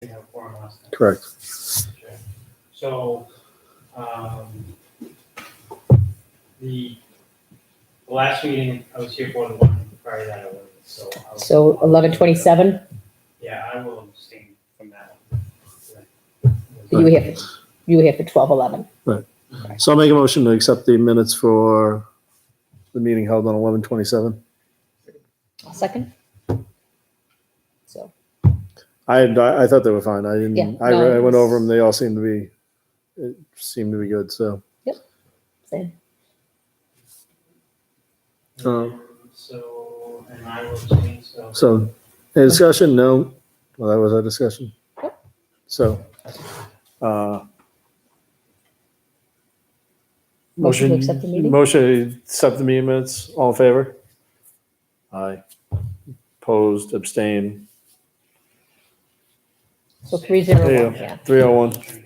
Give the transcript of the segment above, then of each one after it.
didn't have a quorum last time. Correct. So, the last meeting, I was here for the one prior to that, I wasn't, so. So 11:27, Yeah, I will abstain from that one. you were here for 12:11. So I'll make a motion to accept the minutes for the meeting held on 11/27. I'll second. So, I thought they were fine. I didn't. Yeah, I no, went over it's- them. They all seemed to be. It seemed to be good. So. same. So, and I will abstain, so. So, any discussion? No. Well, that was our discussion. Yep. So, Motion to accept the meeting? Motion to accept the meeting minutes. All in favor? Aye. Opposed, abstain. So 301, There you go. yeah. 301.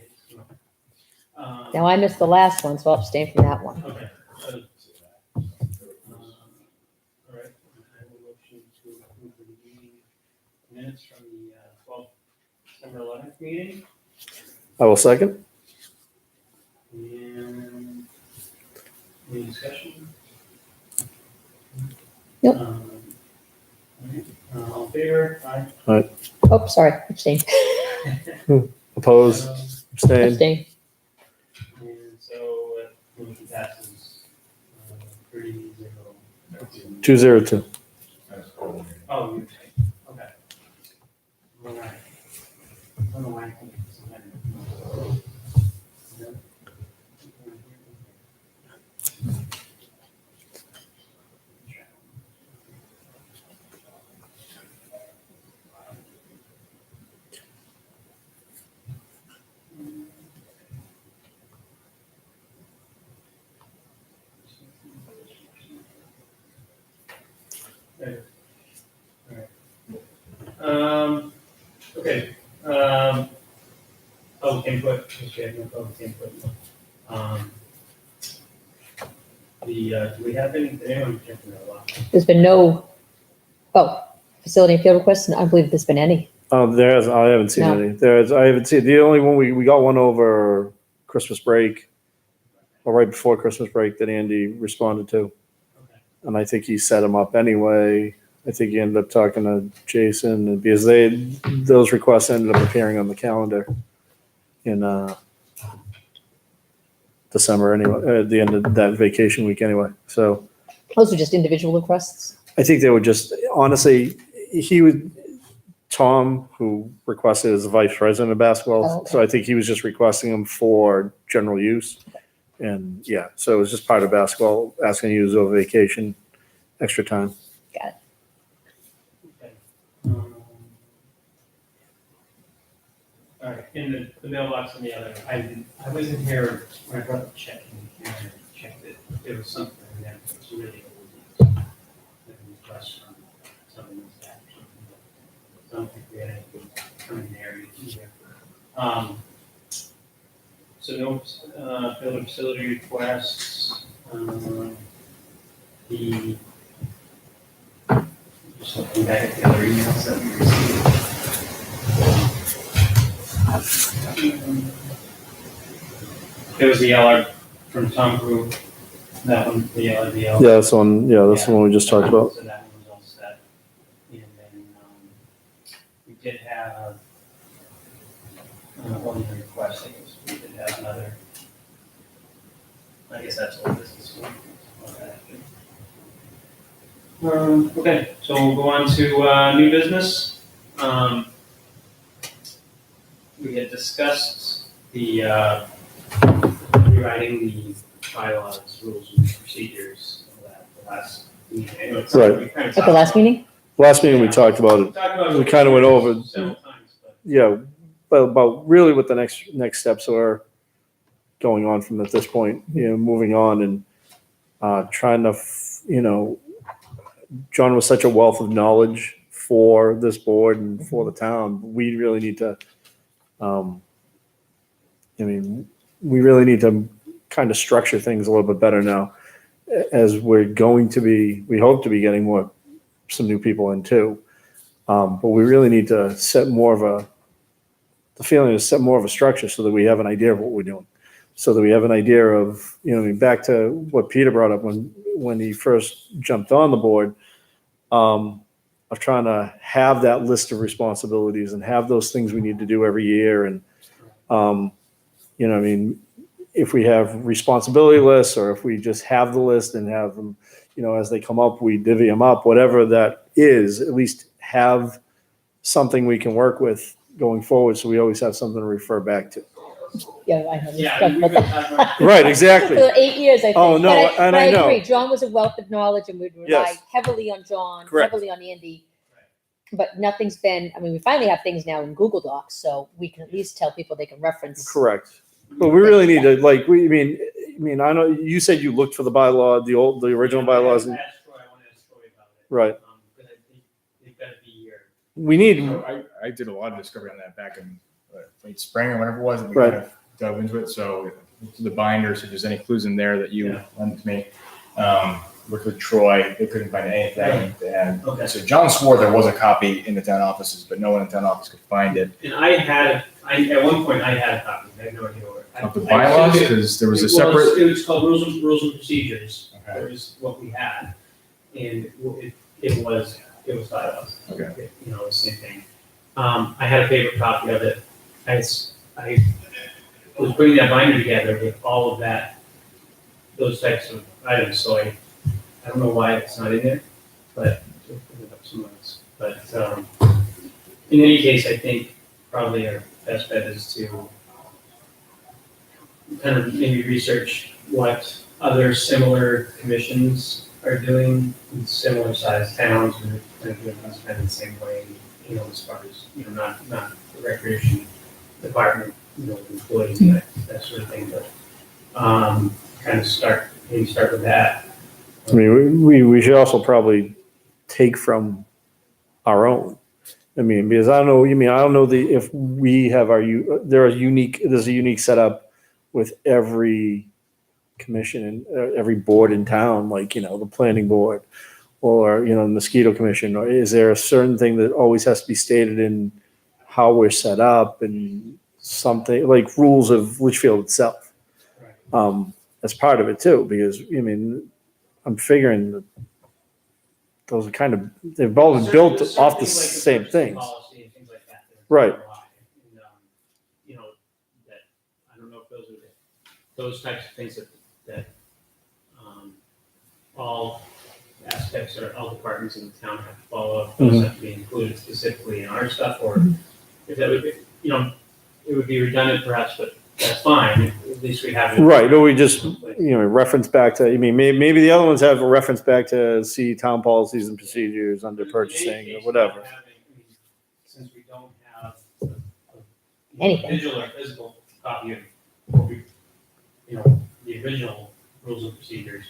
Now I missed the last one, so I'll abstain from that one. Okay. All right, I will motion to approve the meeting minutes from the 12th, December 11th meeting. I will second. And any discussion? Yep. All right, all in favor? Aye. Oh, sorry, abstain. Opposed, abstain. Abstain. And so motion passes 3-0. 202. Oh, you're right. Okay. All right. I don't know why I think it's something. Okay, public input, because we have no public input. Do we have any, did anyone check that a lot? There's been no, facility and field requests, I believe there's been any. I haven't seen No. any. I haven't seen, the only one, we got one over Christmas break, or right before Christmas break that Andy responded to. Okay. And I think he set them up anyway. I think he ended up talking to Jason, and because those requests ended up appearing on the calendar in December anyway, at the end of that vacation week anyway. So Those are just individual requests. I think they were just, honestly, Tom, who requested as the vice president of basketball. Oh, okay. So I think he was just requesting them for general use. And yeah, so it was just part of basketball, asking to use over vacation, extra time. Got it. Okay. All right, in the mailbox on the other, I wasn't here when I brought the check in here and checked it. There was something that was really old. Like a request from someone that's actually. I don't think we had anything coming there either. So no, building facility requests, just looking back at the other emails that we received. There was the LR from Tom Group, that one, the LRDL. Yeah, that's the one, that's the one we just talked about. So that one was all set. And then, we did have, one of the requests, I guess, we did have another. I guess that's all business. Okay, so we'll go on to, new business. We had discussed the, rewriting the bylaws, rules and procedures, the last meeting. I know it's- Right. we kind of At the last meeting? Last meeting we talked about it. We kinda went over- Several times, but. Yeah, but about really what the next steps are going on from at this point, moving on and trying to, John was such a wealth of knowledge for this board and for the town. We really need to, we really need to kind of structure things a little bit better now, as we hope to be getting some new people in too. But we really need to set more of the feeling is set more of a structure so that we have an idea of what we're doing. So that we have an idea of, I mean, back to what Peter brought up when he first jumped on the board, of trying to have that list of responsibilities and have those things we need to do every year. And, I mean, if we have responsibility lists or if we just have the list and have them, as they come up, we divvy them up, whatever that is, at least have something we can work with going forward. So we always have something to refer back to. Yeah, I know. Yeah, we've been talking about. Right, exactly. For 8 years, I think. Oh, no, But I I know. agree. John was a wealth of knowledge and we'd rely Yes. heavily on John, Correct. heavily on Andy. But nothing's been, I mean, we finally have things now in Google Docs, so we can at least tell people they can reference. Correct. But we really need to, like, I mean, I know you said you looked for the bylaw, the original bylaws. I asked Troy, I want to ask Troy about it. Right. Because I think they've got to be here. We need, I did a lot of discovery on that back in late spring or whenever it was, and we Right. kind of dove into it. So the binders, if there's any clues in there that you lent to me, worked with Troy, they couldn't find anything. They had, Okay. so John swore there was a copy in the town offices, but no one in the town office could find it. And at one point, I had a copy. I had no idea where. Of the bylaws, because there was a Well, separate. it was called rules and procedures. Okay. That was what we had. And it was bylaws. Okay. The same thing. I had a paper copy of it. I was putting that binder together with all of those types of items, so I don't know why it's not in there, but we'll put it up somewhere else. But in any case, I think probably our best bet is to kind of maybe research what other similar commissions are doing in similar sized towns and kind of doing things kind of the same way, as far as, not the recreation department, employees, that sort of thing, but kind of start with that. I mean, we should also probably take from our own. I mean, because I don't know if we have there's a unique setup with every commission and every board in town, like, the planning board or, the mosquito commission, or is there a certain thing that always has to be stated in how we're set up and something like rules of Litchfield itself? As part of it too, because, I'm figuring that those are they've all been built off the same things. Policy and things like that. Right. And, that, I don't know if those are those types of things that all aspects or all departments in the town have to follow up. Those have to be included specifically in our stuff, or if that would be, it would be redundant perhaps, but that's fine. At least we have it. Right, or we just, reference back to, maybe the other ones have a reference back to see town policies and procedures under purchasing or whatever. Since we don't have Anything. digital or physical copy of, the original rules and procedures,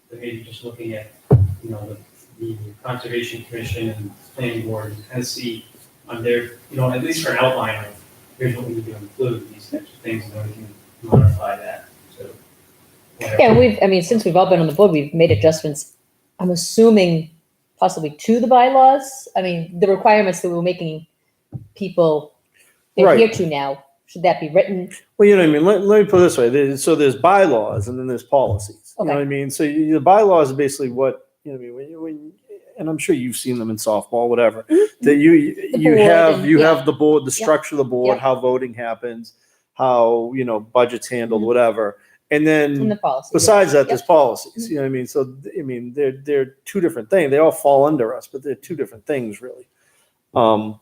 but maybe just looking at, the Conservation Commission and Planning Board and kind of see on their, at least for an outline of, here's what we need to include, these types of things, and then we can modify that to whatever. Yeah, since we've all been on the board, we've made adjustments, I'm assuming possibly to the bylaws. The requirements that we're making people adhere to now, should that be written? Well, let me put it this way. There's bylaws and then there's policies. You know what I mean? So the bylaws are basically what, and I'm sure you've seen them in softball, whatever, that you have the board, the structure of the board, how voting happens, how, budgets handled, whatever. And then In the policy. besides that, there's policies, So, they're two different things. They all fall under us, but they're two different things really. But,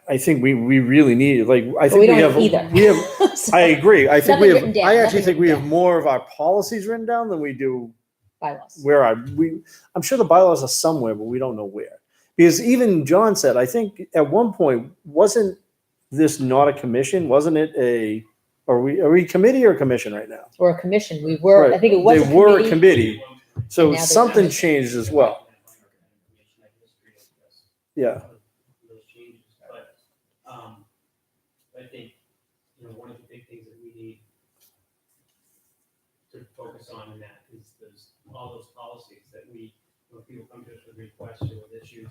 I think we really need, I think we don't have either. we have, I agree. I think Nothing written down, I actually nothing think we written have more of our policies written down than we do bylaws. I'm sure the bylaws are somewhere, but we don't know where. Because even John said, I think at one point, wasn't this not a commission? Wasn't it are we a committee or a commission right now? Or a commission, we were, Right. I think it was They were a committee. So Now they're something commission. changed as well. Yeah. Those changes, but I think, one of the big things that we need to focus on in that is all those policies that when people come to us with requests or with issues,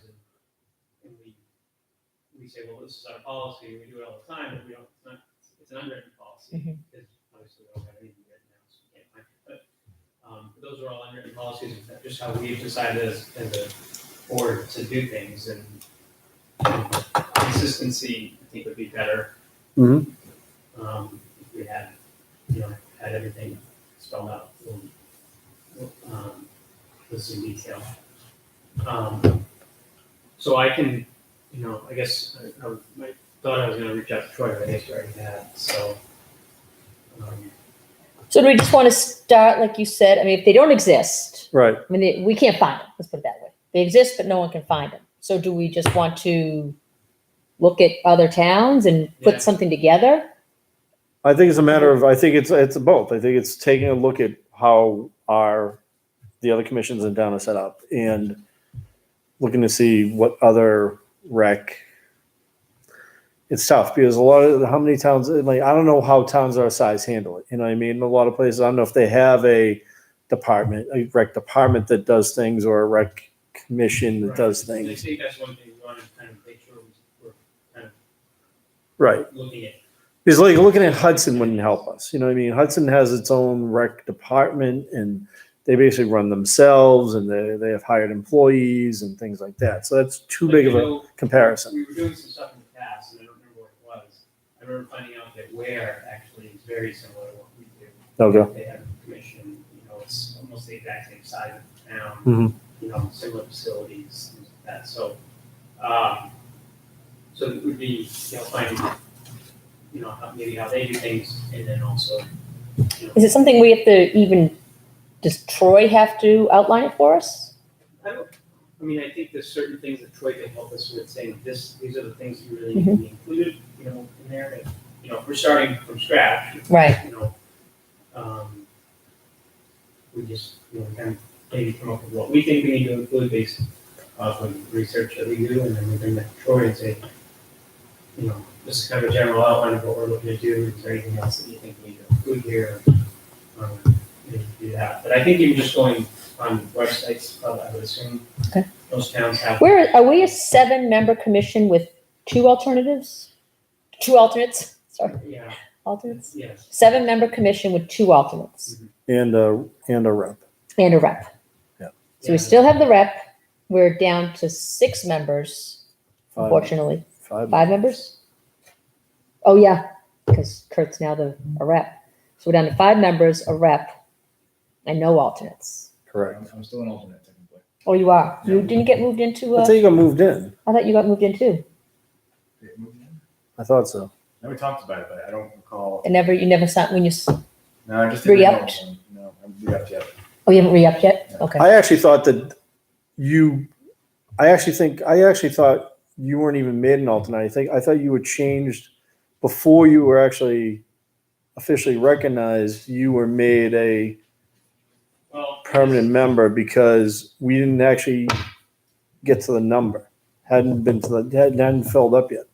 and we we say, well, this is our policy, we do it all the time, but we don't, it's an unwritten policy. Mhm. Because obviously we don't have anything written now, so we can't find it, but those are all unwritten policies, and that's just how we've decided as a board to do things, and consistency, I think, would be better. Mhm. If we had, had everything spelled out, with some detail. So I can, I guess, I thought I was gonna reach out to Troy, but I guess you already had, so. So do we just want to start, like you said, I mean, if they don't exist, Right. I mean, we can't find them, let's put it that way. They exist, but no one can find them. So do we just want to look at other towns and Yeah. put something together? I think it's a matter of, I think it's both. I think it's taking a look at how the other commissions in town are set up and looking to see what other rec. It's tough because how many towns, like, I don't know how towns our size handle it. You know what I mean? A lot of places, I don't know if they have a rec department that does things or a rec commission that does I things. think that's one thing we want to kind of make sure we're kind of Right. looking at. Because like looking at Hudson wouldn't help us. You know what I mean? Hudson has its own rec department and they basically run themselves and they have hired employees and things like that. So that's too big of a comparison. We were doing some stuff in the past, and I don't remember what it was. I remember finding out that Ware actually is very similar to what we do. Okay. They have a commission, it's almost the exact same size of the town, Mhm. Similar facilities, things like that. So, so it would be, finding, maybe how they do things, and then also, Is it something we have to even, does Troy have to outline it for us? I think there's certain things that Troy can help us with, saying these are the things you really need to be included, in there. That, if we're starting from scratch, Right. We just, kind of maybe come up with what we think we need to include based off of research that we do, and then we bring that to Troy and say, this is kind of a general outline of what we're looking to do. Is there anything else that you think we need to include here? Maybe do that. But I think even just going on websites, I would assume Okay. most towns have. Are we a 7-member commission with 2 alternates? Yeah, Alternates? yes. 7-member commission with 2 alternates And a rep. and a rep. Yeah. So we still have the rep. We're down to 6 members, Five. unfortunately. 5. 5 members? Oh, yeah, because Kurt's now a rep. So we're down to 5 members, a rep, and no alternates. Correct. I'm still an alternate technically. Oh, you are? You Yeah. didn't get moved into, I thought you got moved in. I thought you got moved in too. I thought so. No, we talked about it, but I don't recall. And you never signed when you, No, I just didn't know. Re-upped? No, I'm re-upped yet. oh, you haven't re-upped yet? Yeah. Okay. I actually thought that I actually thought you weren't even made an alternate. I thought you were changed before you were actually officially recognized. You were made a Well, permanent member because we didn't actually get to the number. Hadn't filled up yet.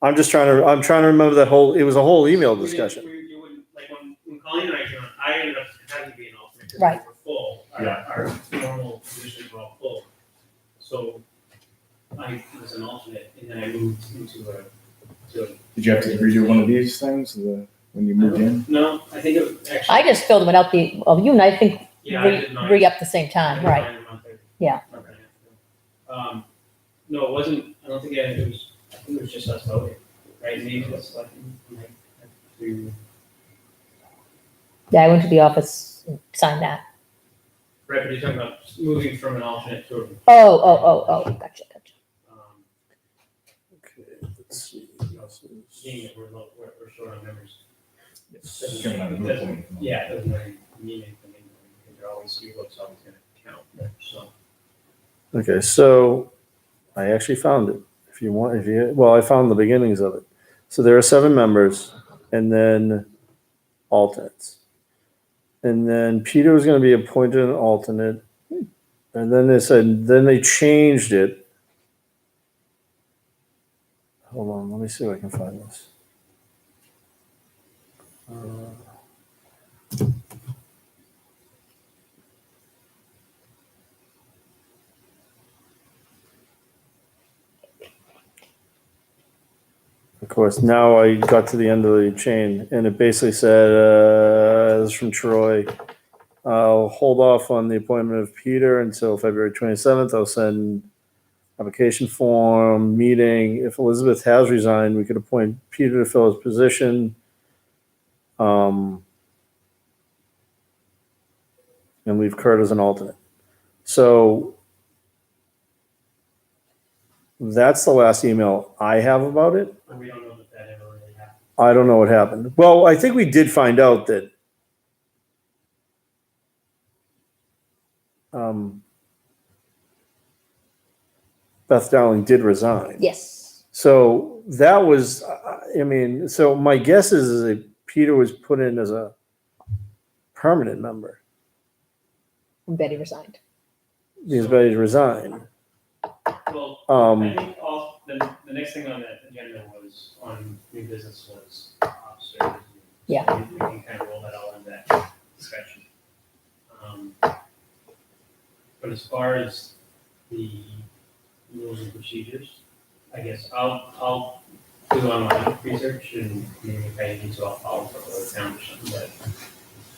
I'm trying to remember it was a whole email discussion. You wouldn't, like when Colleen and I joined, I ended up having to be an alternate because Right. we were full. Our normal positions were all full. So I was an alternate, and then I moved into a. Did you have to redo one of these things when you moved in? No, I think it actually. I just filled them without you and I think Yeah, I did mine. re-up the same I time, did right? mine a month ago. Yeah. Month and a half ago. No, it wasn't, I don't think it was, I think it was just us voting, right? Maybe it was like, Yeah, I went to the office and signed that. right, but you're talking about moving from an alternate to a. Oh, gotcha. Um, Okay, let's see. Being that we're short on members. It's gonna have a moot point. Yeah, it doesn't really mean anything, because they're always, your vote's always gonna count, so. Okay, so I actually found it. I found the beginnings of it. So there are 7 members and then alternates. And then Peter was going to be appointed an alternate. And then they changed it. Hold on, let me see if I can find this. Of course, now I got to the end of the chain and it basically said, this is from Troy. I'll hold off on the appointment of Peter until February 27th. I'll send application form, meeting. If Elizabeth has resigned, we could appoint Peter to fill his position. And leave Kurt as an alternate. So that's the last email I have about it. But we don't know that ever really happened. I don't know what happened. Well, I think we did find out that Beth Dowling did resign. Yes. So that was, so my guess is that Peter was put in as a permanent member. Betty resigned. He's ready to resign. Well, I think the next thing on that agenda was on new business was officers. Yeah. So we can kind of roll that all in that discussion. But as far as the rules and procedures, I guess I'll do online research and maybe if I need to, I'll follow up with the town or something, but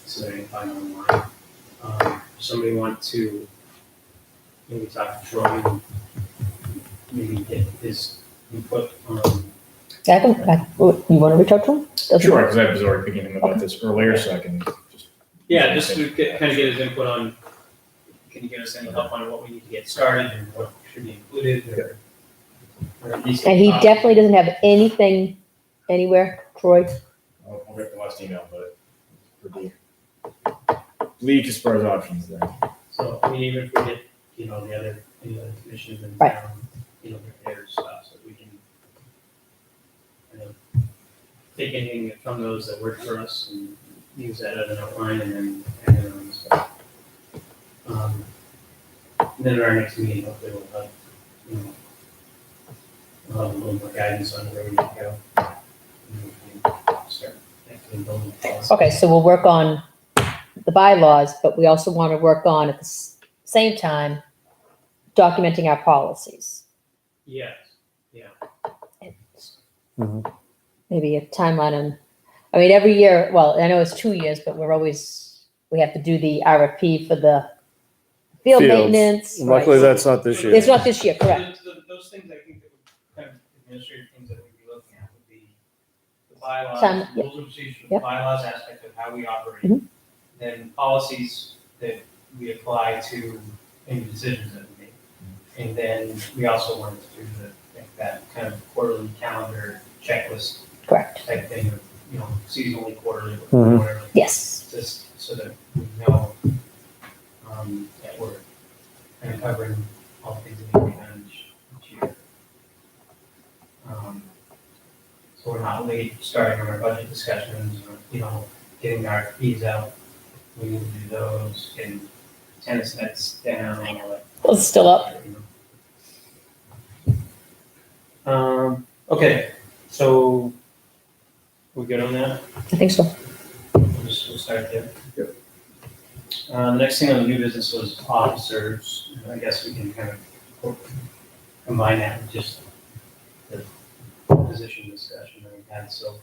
so that I can find online. Somebody want to maybe talk to Troy and maybe get his input on. You want to reach out to him? Doesn't Sure, matter. because I was already thinking about this earlier, so I can just. Yeah, just to kind of get his input on, can you give us any help on what we need to get started and what should be included or at least. And he definitely doesn't have anything anywhere, Troy. I'll get the last email, but for the leak as far as options there. So, I mean, even if we get, any other commissions and, Right. their stuff, so we can take anything from those that work for us and use that as an outline and then add it on stuff. And then at our next meeting, hopefully we'll have, we'll have a little more guidance on where we need to go. And we can start actually building policy. Okay, so we'll work on the bylaws, but we also want to work on at the same time documenting our policies. Yes, yeah. Mhm. Maybe a timeline on, every year, well, I know it's 2 years, but we have to do the RFP for the field Fields. maintenance. Luckily, right. that's not this year. It's not this year, correct. Those things I think that would kind of administrative things that we'd be looking at would be the bylaws, Time, yep. rules and procedures, Yep. bylaws aspect of how we operate. Mhm. Then policies that we apply to any decisions that we make. And then we also wanted to do that kind of quarterly calendar checklist Correct. type thing, of, seasonally, quarterly, Mhm. whatever. Yes. Just so that we know, that we're kind of covering all the things that need to be done each year. So we're not late starting on our budget discussions, or, getting our fees out. We need to do those, getting tennis nets down, all that. It's still up. Okay, so we good on that? I think so. We'll start there. Yep. The next thing on the new business was officers. I guess we can kind of combine that with just the position discussion that we had. So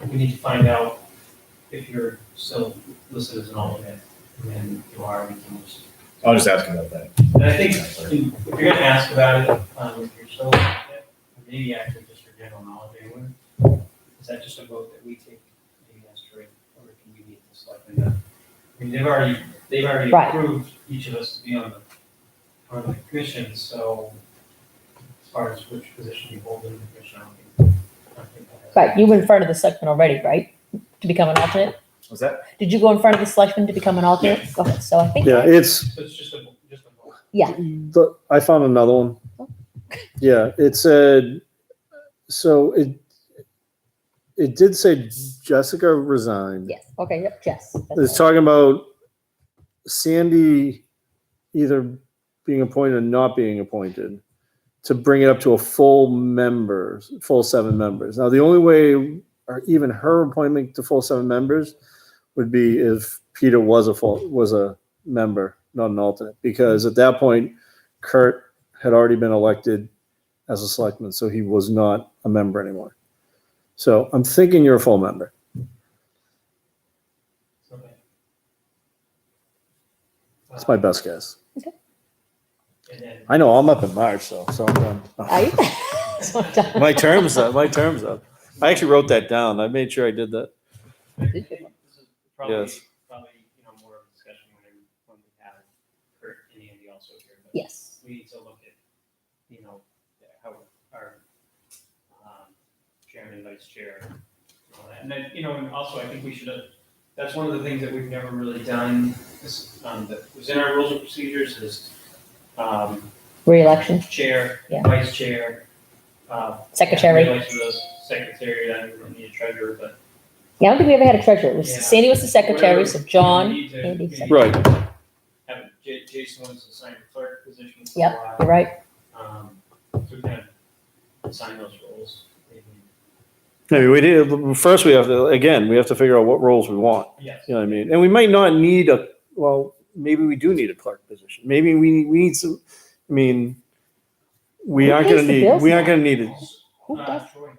we need to find out if you're still listed as an alternate, and if you are, we can just. I'll just ask about that. And I think if you're gonna ask about it, if you're still, maybe actually just for general knowledge anyway, is that just a vote that we take, maybe as true, or can we meet the selectmen? I mean, they've already Right. approved each of us to be on the commission, so as far as which position you hold in the commission, I don't think that has. Right, you were in front of the selectmen already, right? To become an alternate? Was that? Did you go in front of the selectmen to become an alternate? Okay, so I think. Yeah, it's, So it's just a vote. Yeah. I found another one. Yeah, it said, so it did say Jessica resigned. Yes, okay, yep, Jess. that's It's right. talking about Sandy either being appointed or not being appointed to bring it up to a full 7 members. Now, the only way, or even her appointment to full 7 members would be if Peter was a member, not an alternate, because at that point, Kurt had already been elected as a selectman, so he was not a member anymore. So I'm thinking you're a full member. Okay. That's my best guess. And then, I know I'm up in March, so I'm done. Are you? So I'm done. My term's up. My term's up. I actually wrote that down. I made sure I did that. I think this is probably, Yes. more of a discussion when we have Kurt and Andy also here. But Yes. we need to look at, how our chairman, vice chair, and all that. And then, and also I think we should have, that's one of the things that we've never really done, that was in our rules and procedures is Re-election, chair, Yeah. vice chair. secretary. Vice chair, secretary, I don't need a treasurer, but. Yeah, I don't think we ever had a treasurer. It was Yeah. Sandy was the secretary, Whatever, so John, we need to Andy, maybe secretary. Right. Have Jason was assigned a clerk position for a Yep, while. you're right. So kind of assign those roles. maybe. Maybe we did. First, we have to figure out what roles we want. Yes. You know what I mean? And we might not need maybe we do need a clerk position. Maybe we need some, I mean, we Who aren't pays gonna the need, bills we aren't now? gonna need it. Who does? Troy.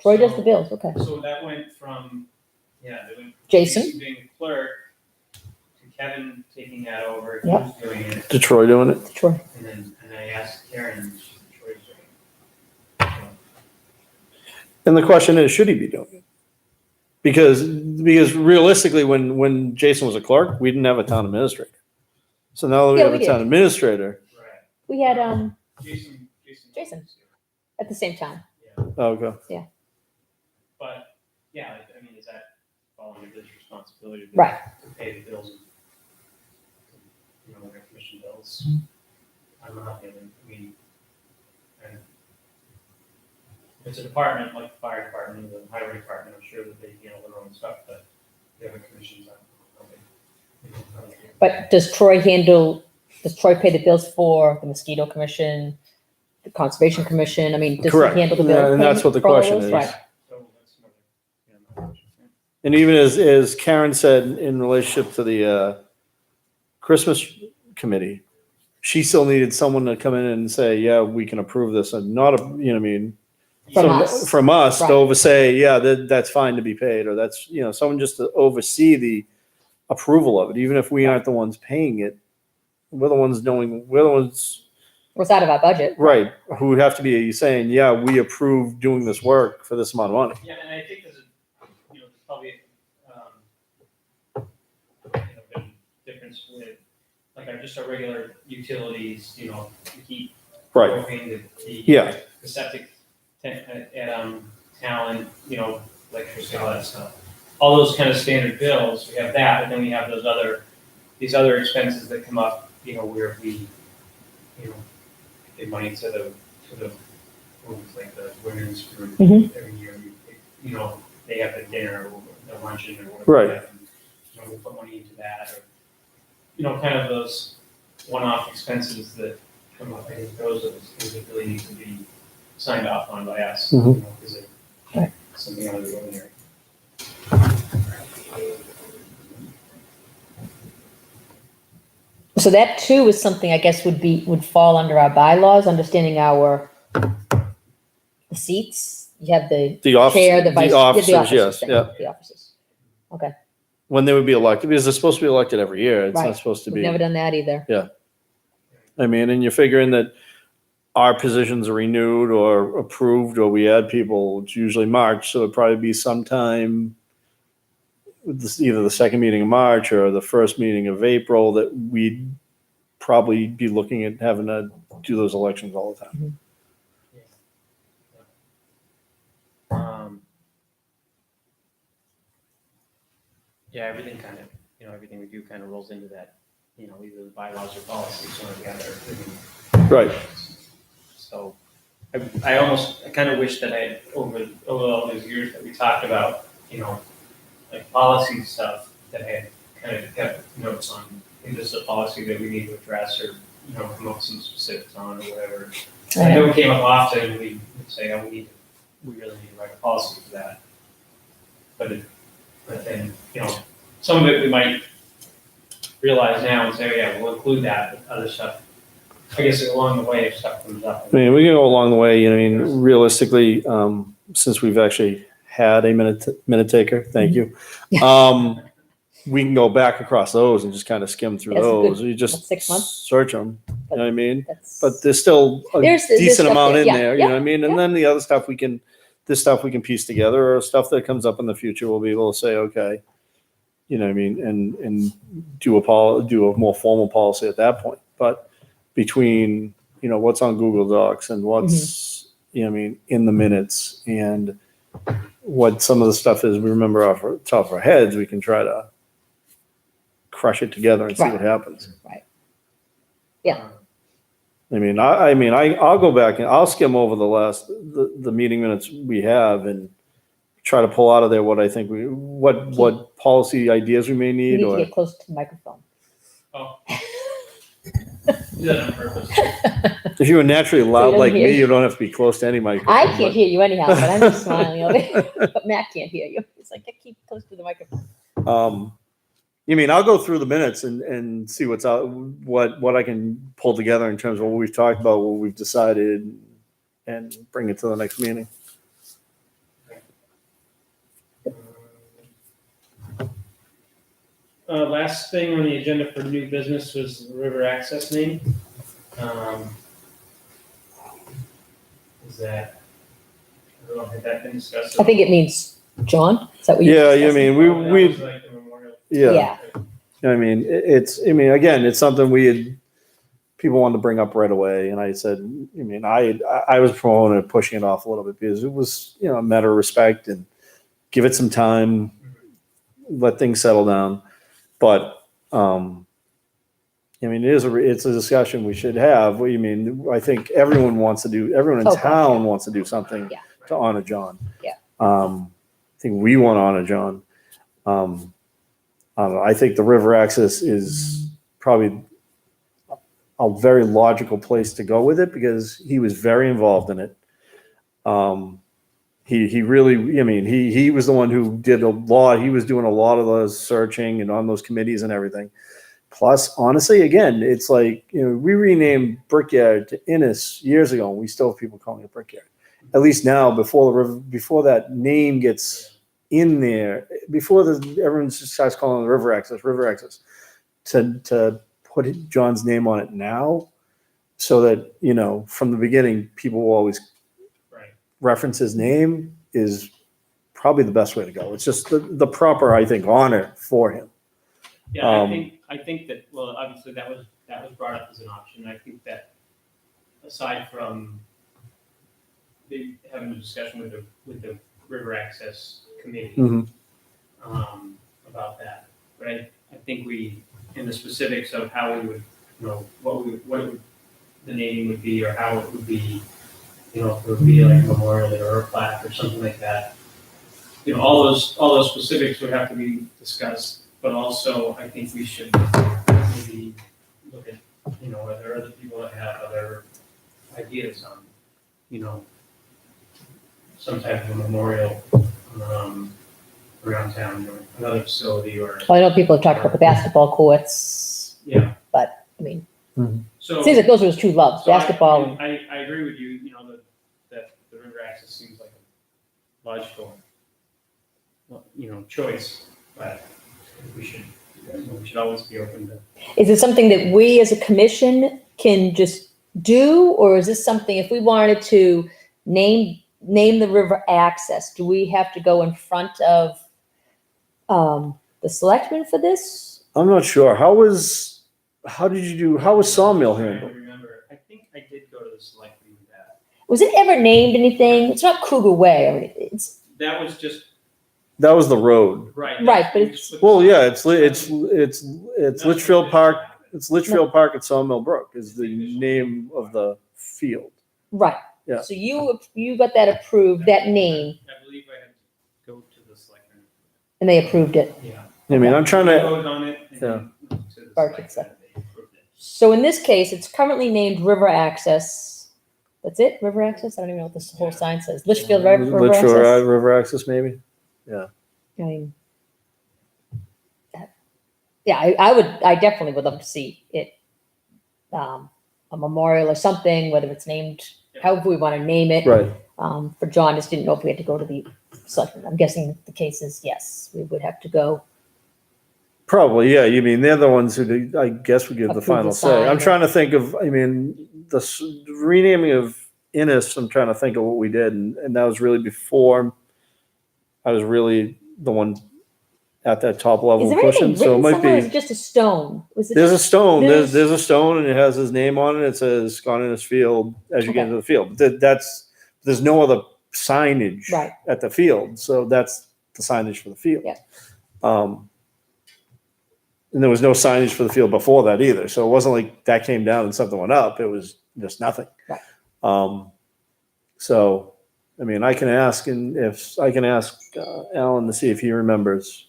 Troy does the So- bills, okay. So that went from, they went from Jason? being clerk to Kevin taking that over, he Yep. was doing it. To Troy doing it. Troy. And I asked Karen, and she said Troy's doing it. And the question is, should he be doing it? Because realistically, when Jason was a clerk, we didn't have a town administrator. So now that we Yeah, have we a did. town administrator, Right. We had, Jason. Jason. at the same time. Yeah, okay. but, yeah, I mean, is that fall under this responsibility? to- Right. To pay the bills and, their commission bills? I'm not gonna, and if it's a department like the fire department, the highway department, I'm sure that they handle their own stuff, but the other commissions, I don't know. But does Troy pay the bills for the mosquito commission, the conservation commission? I mean, does he Correct. handle the Yeah, bill? and that's what the payment for all question those? is. Right. So that's another, question. And even as Karen said in relationship to the Christmas committee, she still needed someone to come in and say, yeah, we can approve this, and not, From us. from us to Right. oversay, yeah, that's fine to be paid, or that's, someone just to oversee the approval of it, even if we aren't the ones paying it. We're the ones Well, it's out of our budget. right, who would have to be saying, yeah, we approve doing this work for this amount of money. Yeah, and I think there's there's probably, there's a difference with, like, just our regular utilities, the heat. Right, propane, Yeah. The septic at Talon, electricity, all that stuff. All those kind of standard bills, we have that, but then we have these other expenses that come up, where we, give money to the, like the women's group Mhm. every year. They have the dinner or the luncheon or whatever. Right. they have, and, we put money into that, or, kind of those one-off expenses that come up. I think those are the things that really need to be signed off on by us, Mhm. because it's Right. something out of the ordinary. So that too is something I guess would fall under our bylaws, understanding the seats. You have the chair, the vice. the officers, yes, thank you, yeah, The officers. Okay, when they would be elected, because they're supposed to be elected every year, it's Right. not supposed to we've be. never done that either. And you're figuring that our positions are renewed or approved, or we add people, it's usually March, so it'd probably be sometime either the second meeting of March or the first meeting of April that we'd probably be looking at having to do those elections all the time. Yeah, everything kind of, everything we do kind of rolls into that, either the bylaws or policies, one or the other. Right. So I kind of wish that over all those years that we talked about, like policy stuff, that I had kind of kept notes on, is this a policy that we need to address or, come up with some specifics on or whatever. I know it came up often, we would say, oh, we really need to write a policy for that. But then, some of it we might realize now and say, oh, yeah, we'll include that, but other stuff, I guess along the way, if stuff comes up. I mean, we can go along the way, you know, I mean, realistically, since we've actually had a minute taker, thank you. We can go back across those and just kind of skim through That's a good- those. You just 6 months? search them, you know what I mean? That's, But there's still a There's decent stuff amount there, in yeah, there, you yeah, know what I mean? And yeah. then the other stuff this stuff we can piece together, or stuff that comes up in the future, we'll be able to say, okay, you know what I mean, and do a more formal policy at that point. But between, you know, what's on Google Docs and what's, you know what I mean, in the minutes, and what some of the stuff is we remember off the top of our heads, we can try to crush it together and see Right. what happens. Yeah. I mean, I'll go back and I'll skim over the meeting minutes we have and try to pull out of there what I think what policy ideas we may you need, need to or get close to the microphone. Oh. Do that on purpose. if you were naturally loud doesn't like hear me, you. you don't have to be close to any microphone. I can't hear you anyhow, but I'm just smiling over here. But Matt can't hear you. It's like, I keep close to the microphone. You mean I'll go through the minutes and see what's out, what I can pull together in terms of what we've talked about, what we've decided, and bring it to the next meeting. Last thing on the agenda for new business was the river access name. Is that, I don't know, had that been discussed? I think it means John. Is that what you? Yeah, I mean, That we was like the memorial. yeah. I mean, again, it's something people wanted to bring up right away. And I said, I mean, I was promoting it, pushing it off a little bit because it was, you know, a matter of respect and give it some time, let things settle down. But, I mean, it's a discussion we should have. What do you mean? I think everyone in Oh, town gosh, wants to do something Yeah. to honor John. Yeah. I think we want to honor John. I don't know. I think the river access is probably a very logical place to go with it because he was very involved in it. He really, I mean, he was the one who did a lot. He was doing a lot of the searching and on those committees and everything. Plus, honestly, again, it's like, you know, we renamed Brickyard to Innis years ago, and we still have people calling it Brickyard. At least now, before that name gets in there, everyone just starts calling it river access, to put John's name on it now, so that, you know, from the beginning, people will always Right. reference his name is probably the best way to go. It's just the proper, I think, honor for him. Yeah, I think that, well, obviously that was brought up as an option. I think that aside from having a discussion with the river access committee Mhm. about that, but I think in the specifics of how we would, you know, the naming would be, or how it would be, you know, if it would be like a memorial or a plaque or something like that. You know, all those specifics would have to be discussed. But also, I think we should maybe look at, you know, are there other people that have other ideas on, you know, some type of a memorial around town, or another facility, or, Well, I know people have talked about the basketball courts, yeah. but I mean, So. it seems like those are his two loves, so basketball and. I agree with you, you know, that the river access seems like a logical, you know, choice, but we should always be open to. Is it something that we as a commission can just do, or is this something, if we wanted to name the river access, do we have to go in front of the selectmen for this? I'm not sure. How was Sawmill I handled? remember, I think I did go to the select meeting with that. Was it ever named anything? It's not Kruger Way. I mean, it's That was just, That was the road. right. Right, but it's- Well, yeah, it's Litchfield Park. It's Litchfield Park at Sawmill Brook is the name of the field. right. Yeah. So you got that approved, that name, I believe I had to go to the selectmen. and they approved it. Yeah. I mean, I'm trying We to. voted on it, and then to the Barking selectmen, they approved it. So in this case, it's currently named River Access. That's it, River Access? I don't even know what this whole sign says. Litchfield River Litchfield Access? River Access, maybe. I mean, yeah, I definitely would love to see it on a memorial or something, whether it's named, however we want to name it. Right. For John, just didn't know if we had to go to the selectmen. I'm guessing the case is yes, we would have to go. Probably, yeah. You mean they're the ones who, I guess, would give the Approve final the say. sign, I'm or- trying to think of, I mean, the renaming of Innis, I'm trying to think of what we did, and that was really before I was really the one at that top Is level there anything pushing, so it written might somewhere, or is be. it just a stone? Was it There's a just, stone, there's- there's a stone, and it has his name on it, it says Gone Innis Field as you get Okay. into the field. There's no other signage Right. at the field, so that's the signage for the field. Yeah. And there was no signage for the field before that either. So it wasn't like that came down and something went up. It was just nothing. Right. So, I mean, I can ask Alan to see if he remembers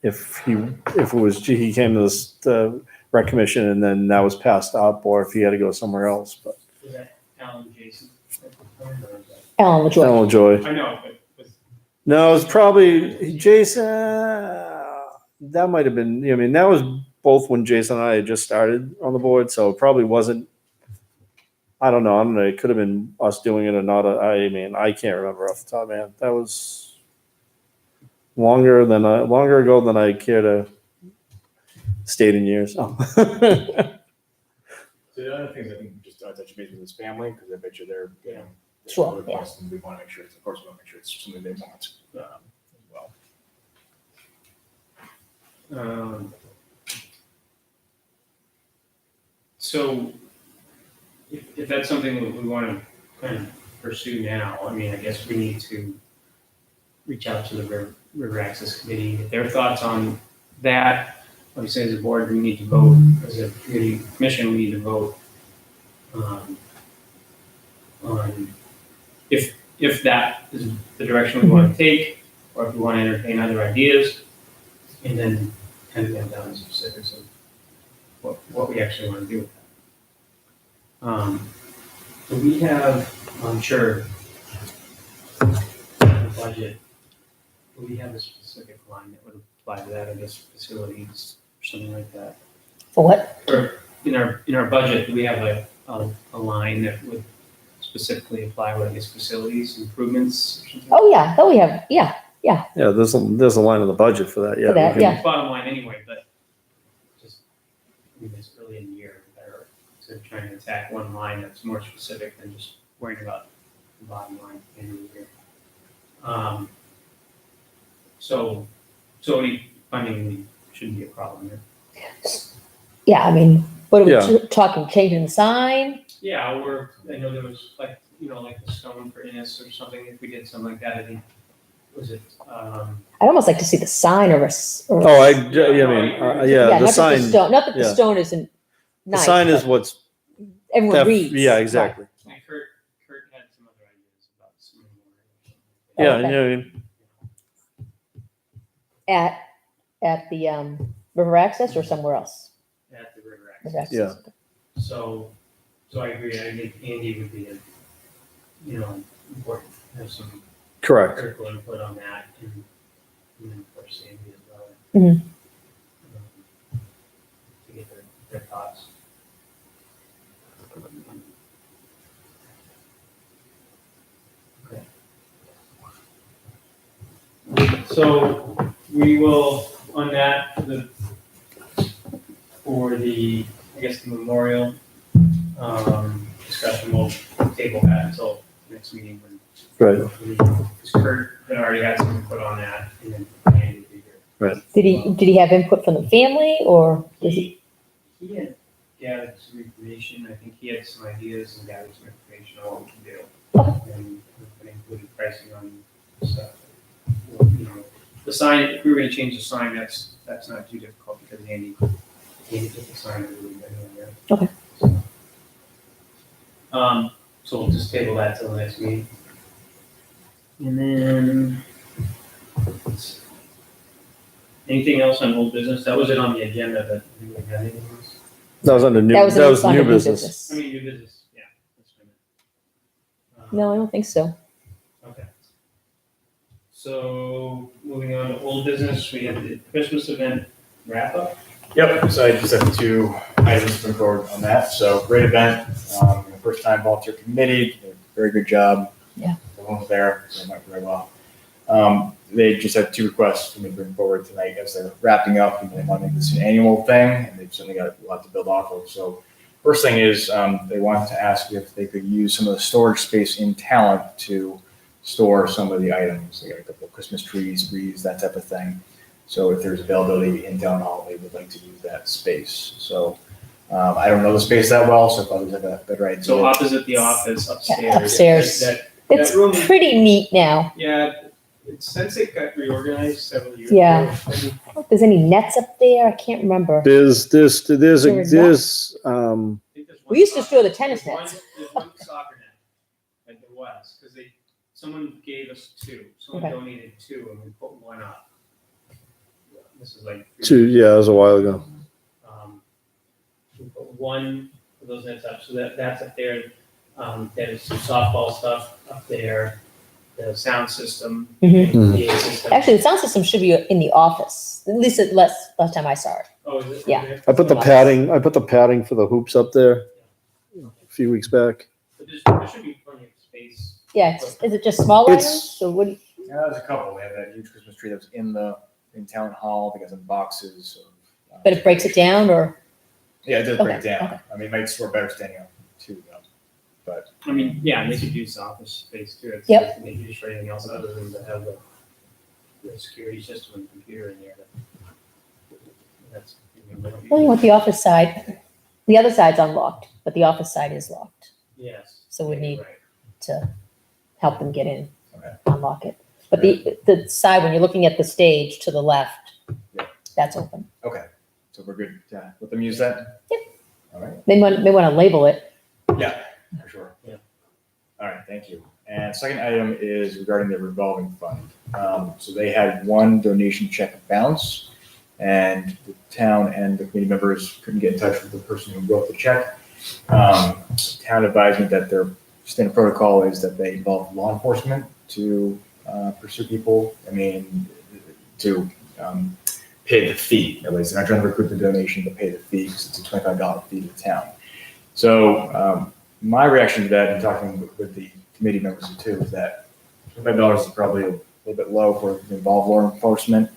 if it was, he came to the rec commission and then that was passed up, or if he had to go somewhere else. But Was that Alan Jason? Or was that- Alan LaJoy? Alan Joy. I know, but was, No, it was probably Jason. That might have been. I mean, that was both when Jason and I had just started on the board, so it probably wasn't. I don't know. It could have been us doing it or not. I mean, I can't remember off the top of my head. That was longer ago than I care to state in years. So the other things I think just touch base with his family, because I bet you they're, Sure, requests, and we want to make sure, of course, we want to make sure it's something they want as well. So if that's something that we want to kind of pursue now, I mean, I guess we need to reach out to the River Access Committee, get their thoughts on that. Obviously, as a board, we need to vote, as a commission, we need to vote on if that is the direction we want to take, or if we want to entertain other ideas, and then kind of get down to specifics of what we actually want to do with that. So we have, I'm sure, the budget, we have a specific line that would apply to that, I guess, facilities, or something like that. For what? Or in our budget, we have a line that would specifically apply with, I guess, facilities improvements or something. Oh, yeah, we have, yeah. Yeah, there's a line in the budget for that. Yeah, For that, we can- yeah. Bottom line anyway, but just, I mean, it's early in the year, better to try and attack one line that's more specific than just worrying about the bottom line at the end of the year. So any funding shouldn't be a problem there. Yeah, I mean, what are we Yeah. talking, changing the sign? Yeah, or I know there was like the stone for Innis or something, if we did something like that, I think, was it, I'd almost like to see the sign or Oh, I mean, yeah, not the that sign. stone, not that the yeah. stone isn't The nice. sign is but what's. everyone reads. Yeah, exactly. and Kurt had some other ideas about some more. Yeah, Okay. you know, I mean, At the river access or somewhere else? At the river River access. access. Yeah. So I agree, I think Andy would be important to have some correct. critical input on that, and then of course Andy as well. Mhm. To get their thoughts. Okay. So we will, on that, for the, I guess, the memorial discussion, we'll table that until next meeting when Right. because Kurt had already had some input on that, and then Andy would be here. Did he have input from the family or does he? He had gathered some information, I think he had some ideas and gathered some information on what we can do. And it included pricing on stuff. The sign, if we were gonna change the sign, that's not too difficult because Andy took the sign and really good. Okay. So we'll just table that till the next meeting. And then, anything else on old business? That was it on the agenda, but we didn't have anything else. That was under new. That was new under business. I mean, new business, yeah. That's what I meant. No, I don't think so. Okay. So, moving on to old business, we have the Christmas event wrap up. Yep, so I just have to items to bring forward on that. So great event. First time volunteer committee, did a very good job. Yeah. Everyone was there, so it went very well. They just had 2 requests for me to bring forward tonight as they're wrapping up, and they want to make this an annual thing, and they've certainly got a lot to build off of. So first thing is they wanted to ask if they could use some of the storage space in Talent to store some of the items. They got a couple of Christmas trees, wreaths, that type of thing. So if there's availability in town hall, they would like to use that space. So I don't know the space that well, so if others have a better idea. So opposite the office upstairs. Yeah, upstairs. That It's room, pretty neat now. yeah, since it got reorganized several years Yeah. ago. I mean, I don't know if there's any nets up there. I can't remember. There's There there's are I think there's We used to soccer- store the tennis there's one- nets. There's one soccer net, like there was, because someone gave us 2. Someone Okay. donated 2 and we put 1 up. This is like. 2, yeah, that was a while ago. We put 1 of those nets up, so that's up there. There's some softball stuff up there, the sound system, Mhm. PA system. Actually, the sound system should be in the office. At least last time I saw it. Oh, is it? Yeah. Okay. I put the padding for the hoops up there a few weeks back. But there should be plenty of space. Yeah, is it just small It's- items? So what? Yeah, there's a couple. We have that huge Christmas tree that was in town hall. They got some boxes. Of, But it breaks it down, or Yeah, it does break Okay, down. okay. I mean, it might store better standing up too, though. But I mean, yeah, and they could use office space too. It's Yep. like they use for anything else other than to have the security system and computer in there. That's. well, you want the office side. The other side's unlocked, but the office side is locked. Yes. So we need Right. to help them get in, Okay. unlock it. But the side, when you're looking at the stage to the left, Yeah. that's open. okay, so we're good. Yeah, let them use that. Yep. All right. They want to label it. Yeah, for sure. Yeah. All right, thank you. And second item is regarding the revolving fund. So they had 1 donation check bounce, and the town and the committee members couldn't get in touch with the person who wrote the check. Town advised me that their standard protocol is that they involve law enforcement to pursue people. I mean, to pay the fee. At least they're not trying to recruit the donation, but pay the fee because it's a $25 fee to the town. So my reaction to that, and talking with the committee members too, is that $25 is probably a little bit low for involved law enforcement.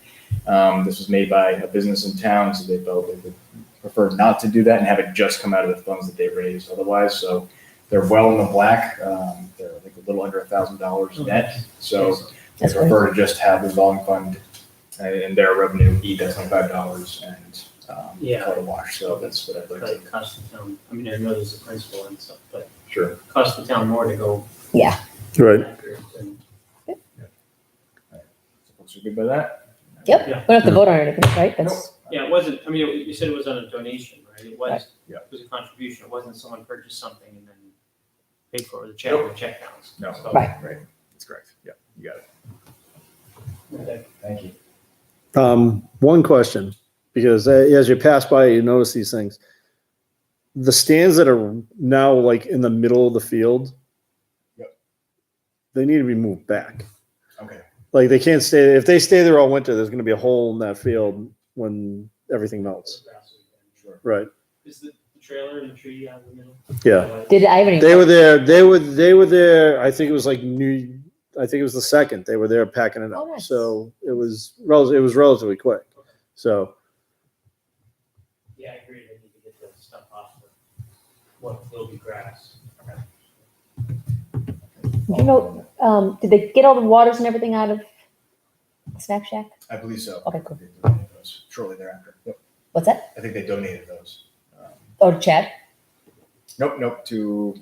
This was made by a business in town, so they felt they would prefer not to do that and have it just come out of the funds that they raised otherwise. So they're well in the black. They're like a little under $1,000 net. So they That's good. prefer to just have the revolving fund and their revenue eat that $25 and Yeah. call it a wash. So that's what I'd like But to. it costs the town, I mean, I know there's a principle and stuff, but Sure. it costs the town more to go. Yeah. Right. accurate than- So folks are good by that? Yep. Yeah. We don't have to vote on anything, right? That's, Nope. Yeah, it wasn't, I mean, you said it was on a donation, right? It Right. was, Yeah. it was a contribution. It wasn't someone purchased something and then paid for it, the check bounce. No. So- Right. Right. That's correct. Yeah, you got it. Okay. Thank you. One question, because as you pass by, you notice these things. The stands that are now like in the middle of the field, Yep. they need to be moved back. Okay. Like they can't stay, if they stay there all winter, there's going to be a hole in that field when everything melts. Sure. Right. Is the trailer and the tree out in the middle? Yeah. did I have any? They were there. They were there. I think it was like I think it was the second. They were there packing it up. Oh, nice. So it was relatively quick. So Yeah, I agree. They need to get the stuff off of what will be grass. You know, did they get all the waters and everything out of the snack shack? I believe so. Okay, cool. They donated those shortly thereafter. Yep. What's that? I think they donated those. Oh, Chad? Nope, to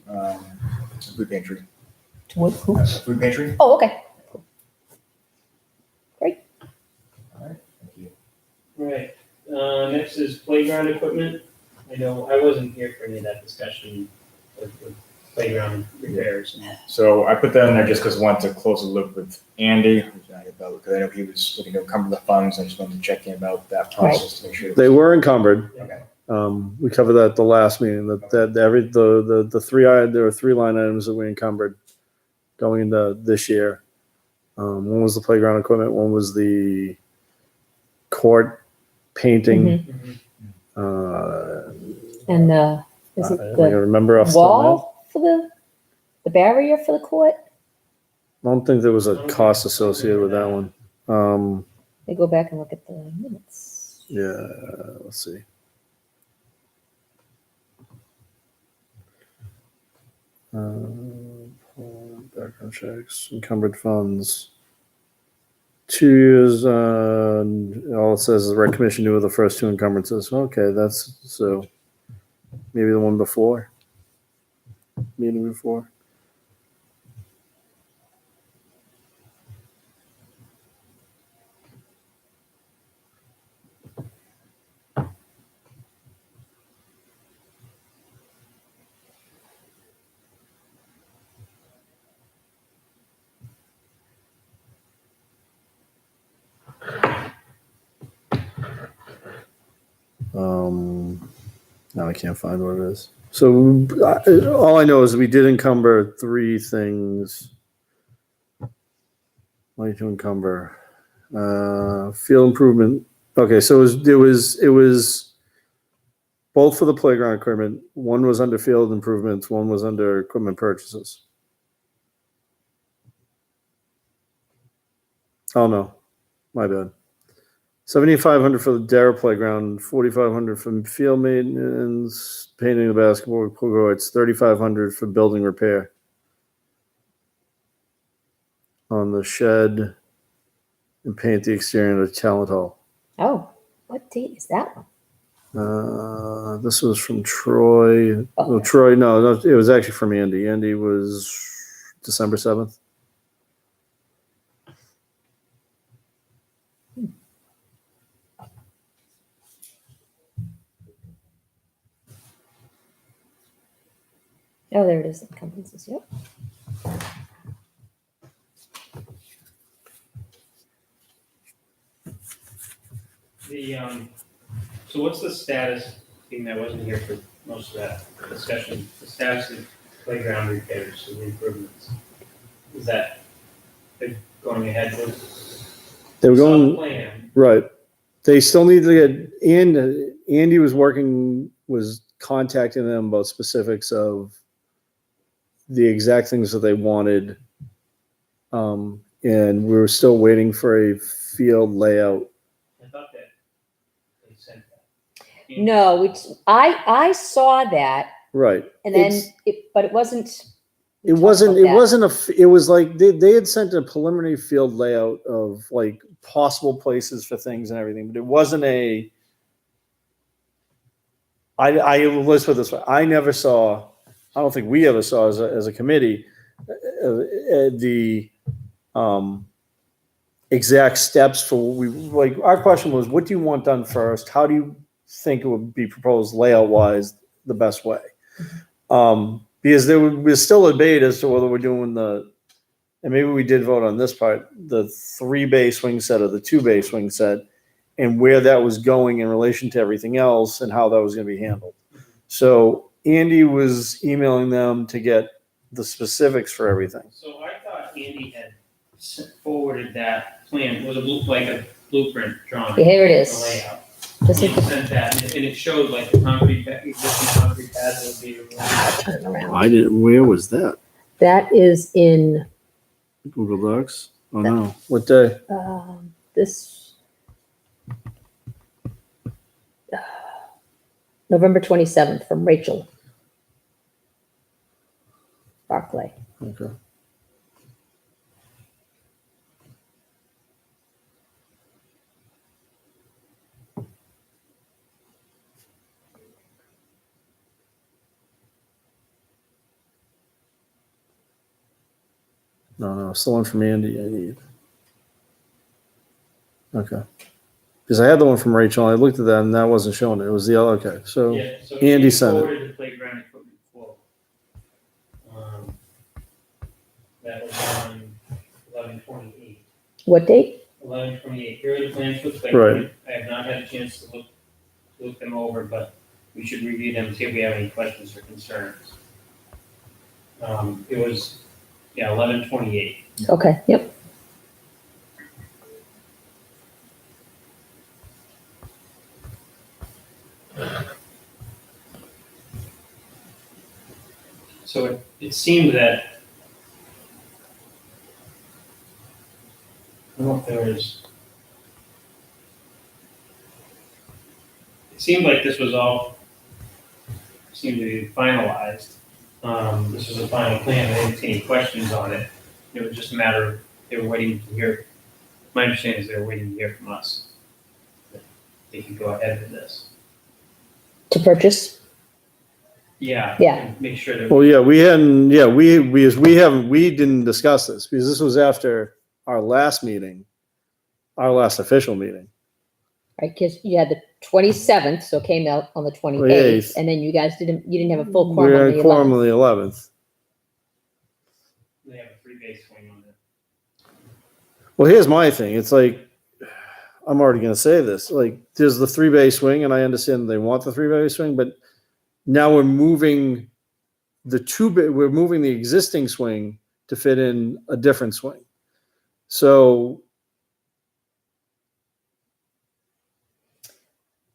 food pantry. To what? Who? Food pantry. Oh, okay. All right. Thank you. Right. Next is playground equipment. I know I wasn't here for any of that discussion with playground repairs. So I put that in there just because I wanted to close the loop with Andy, because I know he was looking to encumber the funds. I just wanted to check in about that process to make sure. they were encumbered. Okay. We covered that at the last meeting. There were 3 line items that we encumbered going into this year. One was the playground equipment. One was the court painting. Mhm. And is it I the remember off the top of my head. wall for the barrier for the court? I don't think there was a cost associated with that one. They go back and look at the minutes. Yeah, let's see. Background checks, encumbered funds. 2 years, all it says is the rec commission knew of the first 2 encumbrances. Okay, that's, so maybe the one before, meeting before. Now I can't find what it is. So all I know is we did encumber 3 things. Why to encumber? Field improvement. Okay, so it was both for the playground equipment. One was under field improvements. One was under equipment purchases. Oh no, my bad. 7,500 for the Dara playground, 4,500 for field maintenance, painting the basketball courts, 3,500 for building repair on the shed, and paint the exterior of the talent hall. Oh, what date is that one? This was from Troy. Oh. Oh, Troy, no, it was actually from Andy. Andy was December 7th. Oh, there it is. Encumbrances. Yep. So what's the status, being that I wasn't here for most of that discussion, the status of playground repairs and improvements? Is that they're going ahead with? They were Saw the going, plan. right. They still need to get, and Andy was contacting them about specifics of the exact things that they wanted. And we were still waiting for a field layout. I thought that they sent that. No, I saw that, Right. and then It's- but it wasn't. we It talked wasn't. about It that. wasn't it was like they had sent a preliminary field layout of like possible places for things and everything, but it wasn't a. Let's put it this way. I never saw. I don't think we ever saw as a committee the exact steps for what we like. Our question was, what do you want done first? How do you think it would be proposed layout wise the best way? Because there was still a debate as to whether we're doing and maybe we did vote on this part, the 3-bay swing set or the 2-bay swing set, and where that was going in relation to everything else and how that was going to be handled. So Andy was emailing them to get the specifics for everything. So I thought Andy had forwarded that plan, it was like a blueprint drawing. Yeah, here it The is. layout. This He is the, sent that, and it showed like the existing concrete pads that would be removed. turn it around. I didn't. Where was that? That is in Google Docs. Oh no! What day? this November 27th from Rachel Barclay. Okay. No, it's the one from Andy I need. Okay. Because I had the one from Rachel, and I looked at that, and that wasn't showing it. It was the other, okay. So Yeah, so Andy sent it. forwarded the playground equipment quote. That was on 11/28. What date? 11/28. Here are the plans for the playground. I have not had a chance to look them over, but we should review them and see if we have any questions or concerns. It was, 11/28. Okay, yep. it seemed that, I don't know if there was, it seemed like this was all, seemed to be finalized. This was a final plan, I didn't see any questions on it. It was just a matter of, they were waiting to hear, my understanding is they were waiting to hear from us. That they could go ahead with this. To purchase? Yeah. Yeah. and make sure that. Well, yeah, we hadn't, yeah, we didn't discuss this because this was after our last meeting, our last official meeting. Right, because you had the 27th, so it came out on the 28th, 28th. and then you didn't have a full We quorum on had the quorum 11th. on the 11th. They have a 3-base swing on it. Well, here's my thing. It's like, I'm already going to say this. Like, there's the 3-base swing, and I understand they want the 3-base swing, but now we're moving we're moving the existing swing to fit in a different swing. So,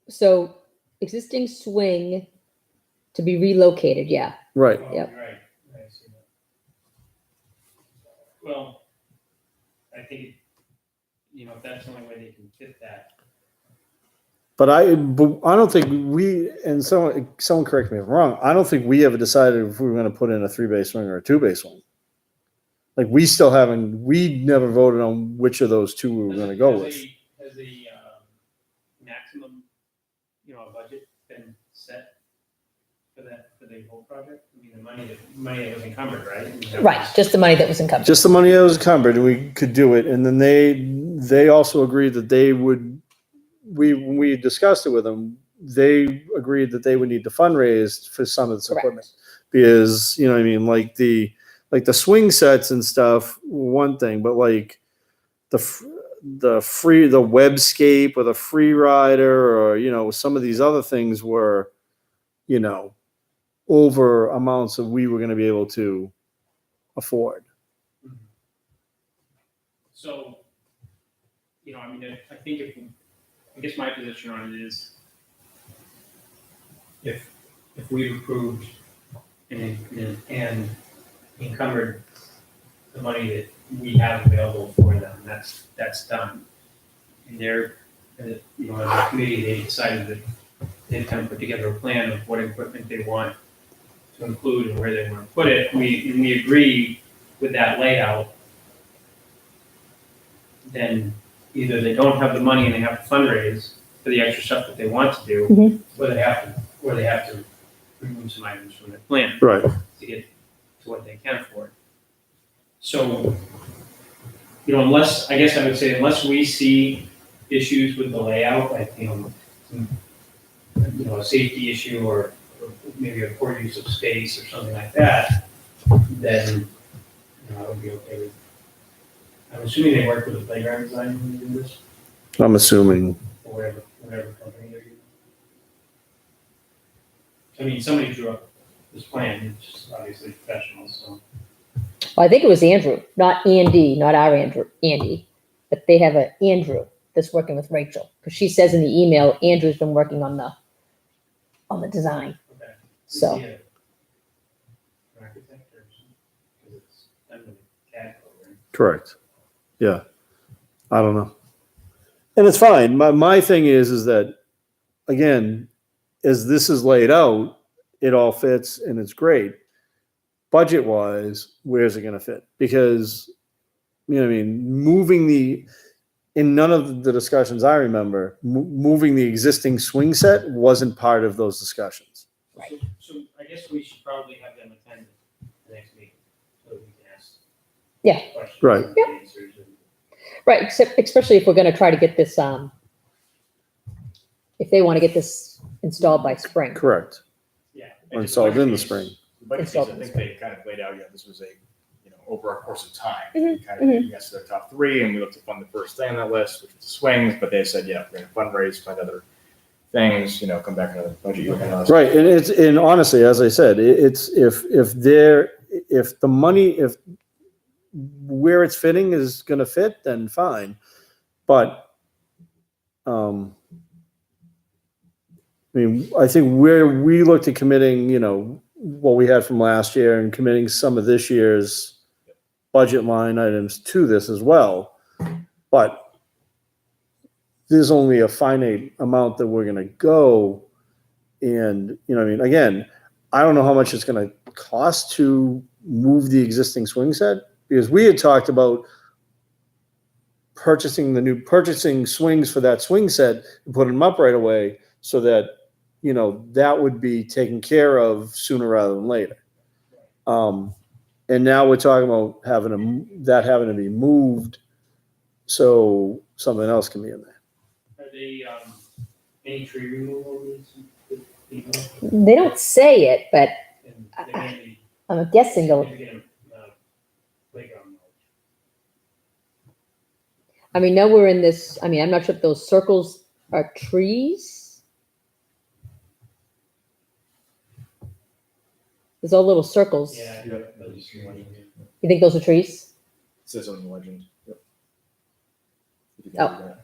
So existing swing to be relocated, yeah. right. Oh, Yep. Right, I see that. Well, I think, if that's the only way they can fit that. But I don't think and someone correct me if I'm wrong, I don't think we ever decided if we were going to put in a 3-base swing or a 2-base swing. Like, we never voted on which of those two we were going to go with. Has the maximum, budget been set for the whole project? I mean, the money that was encumbered, right? Right, just the money that was encumbered. Just the money that was encumbered, and we could do it. And then they also agreed that they would, when we discussed it with them, they agreed that they would need to fundraise for some of this Correct. equipment. Because, you know what I mean, like the swing sets and stuff, one thing, but like the webscape or the free rider or, some of these other things were, over amounts that we were going to be able to afford. So, I think I guess my position on it is, if we've approved and encumbered the money that we have available for them, that's done. And they're, as a committee, they decided that they'd kind of put together a plan of what equipment they want to include and where they want to put it. We agree with that layout. Then either they don't have the money and they have to fundraise for the extra stuff that they want to do, Mhm. or they have to remove some items from their plan Right. to get to what they can afford. So, unless we see issues with the layout, like, a safety issue or maybe a poor use of space or something like that, then, I would be okay with. I'm assuming they work with a playground design when they do this, I'm assuming. or whatever company they're using. I mean, somebody drew up this plan, it's just obviously professional, so. Well, I think it was Andrew, not Andy, not our Andy, but they have a Andrew that's working with Rachel. Because she says in the email, Andrew's been working on the design. Okay. So. Is he an architect or something? 'Cause it's done with CAD code, right? Correct. Yeah. I don't know. And it's fine. My thing is that, again, as this is laid out, it all fits and it's great. Budget wise, where's it going to fit? Because, in none of the discussions I remember, moving the existing swing set wasn't part of those discussions. Right. So I guess we should probably have them attend the next meeting, so we can ask. Yeah. Questions. Right. And answers and- Right, especially if we're going to try to get this, if they want to get this installed by spring. Correct. Yeah. Or installed in the spring. The budget piece, Installed I in think the they kind of laid out, this was over a course of time. Mhm, We kind of, yes, their top three, and we looked to fund the first thing on that list, which was the swings, but they said, we're going to fundraise, find other things, come back another budget year. Right. And honestly, as I said, it's if where it's fitting is going to fit, then fine. But, I think where we looked at committing, what we had from last year and committing some of this year's budget line items to this as well. But there's only a finite amount that we're gonna go. And, you know, I mean, again, I don't know how much it's gonna cost to move the existing swing set, because we had talked about purchasing swings for that swing set and putting them up right away so that, you know, that would be taken care of sooner rather than later. And now we're talking about having to be moved so something else can be in there. Are they, any tree removal needs? They don't say it, but And they're gonna be, I'm guessing they'll, they're gonna, playground mode. I mean, now we're in this, I mean, I'm not sure if those circles are trees. There's all little circles. Yeah. Yeah. You think those are trees? It says on the legend. Yep. If you can Oh. read